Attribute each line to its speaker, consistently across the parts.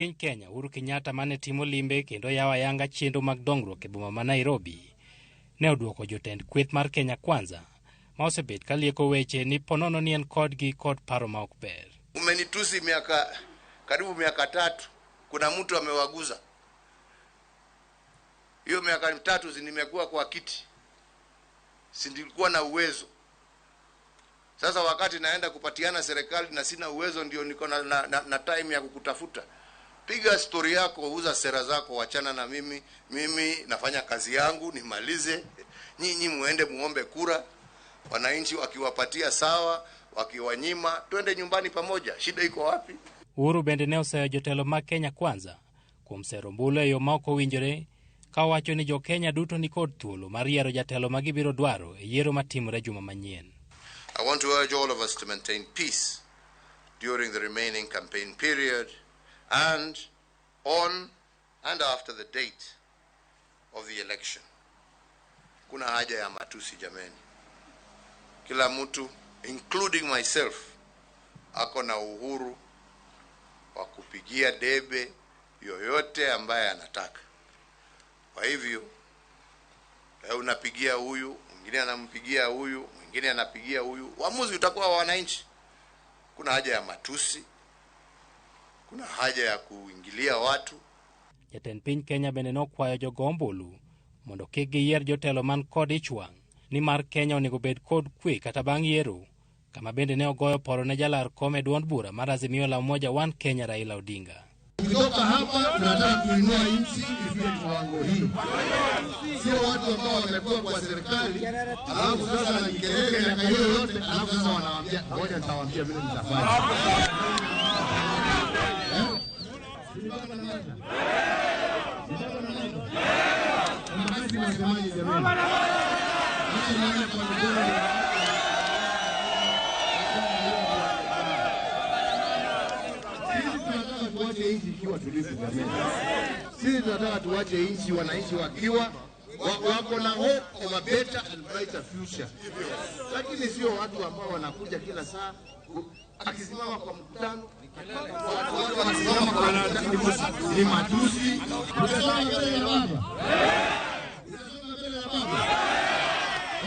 Speaker 1: Piny Kenya, Uhuru Kenyatta mane timo limbe kendo yawa yanga chenro mag dongruok e boma ma Nairobi, ne oduoko jotend kweth mar Kenya Kwanza, ma osebet kalieko weche ni ponono ni en kodgi kod paro ma ok ber.
Speaker 2: Umenitusi karibu miaka 3, kuna mtu amewaguza. Hiyo miaka 3 nimekuwa kwa kiti, si nilikuwa na uwezo. Sasa wakati naenda kupatiana serikali na sina uwezo, ndio niko na time ya kukutafuta. Piga story yako, uza sera zako, wachana na mimi. Mimi nafanya kazi yangu, nimalize. Nyinyi muende muombe kura. Wananchi wakiwapatia sawa, wakiwanyima, twende nyumbani pamoja. Shida iko wapi?
Speaker 1: Uhuru bende ne oseyo jotelo mag Kenya Kwanza kuom sero mbulu e yo ma ok owinjore, ka wacho ni jo Kenya duto ni kod thuolo mar yiero jatelo ma gibiro dwaro e yiero matimore juma manyien.
Speaker 2: I want to urge all of us to maintain peace during the remaining campaign period and on and after the date of the election. Kuna haja ya matusi jameni. Kila mtu, including myself, ako na uhuru wa kupigia debe yoyote ambaye anataka. Kwa hivyo, unapigia huyu, mwingine anampigia huyu, mwingine anapigia huyu. Uamuzi utakuwa wa wananchi. Kuna haja ya matusi. Kuna haja ya kuingilia watu.
Speaker 1: Jatend piny Kenya bende nokwayo jogo ombulu mondo kik giyier jotelo man kod ichwang' ni mar Kenya onego bed kod kwe kata bang' yiero, kama bende ne ogoyo poro ne jalar kom e duond bura mar Azimio la Umoja One Kenya Raila Odinga.
Speaker 3: Kutoka hapa tunataka kuinua nchi ifike kiwango hii. Sio watu ambao wamekuwa kwa serikali, alafu sasa na kelele miaka hiyo yote, alafu sasa wanawaambia ngoja nitawaambia vile mtafanya. Sisi tunataka tuwache nchi, wananchi wakiwa wako na hope of a better and brighter future. Lakini sio watu ambao wanakuja kila saa akisimama kwa mkutano, watu wanasimama kwa mkutano ni matusi. Utasema mbele ya baba. Utasema mbele ya baba.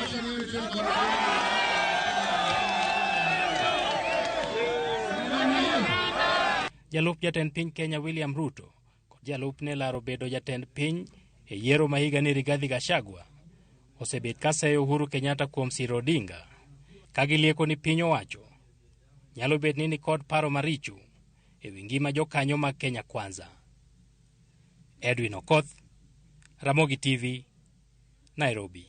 Speaker 3: Wacha niwe tena.
Speaker 1: Jalup jatend piny Kenya William Ruto kod jalup ne laro bedo jatend piny e yiero ma higa ni Rigathi Gachagua osebet ka seyo Uhuru Kenyatta kuom siro Odinga, ka gilieko ni piny owacho nyalo bet ni kod paro maricho e wi ngima jokanyo mag Kenya Kwanza. Edwin Okoth, Ramogi TV, Nairobi.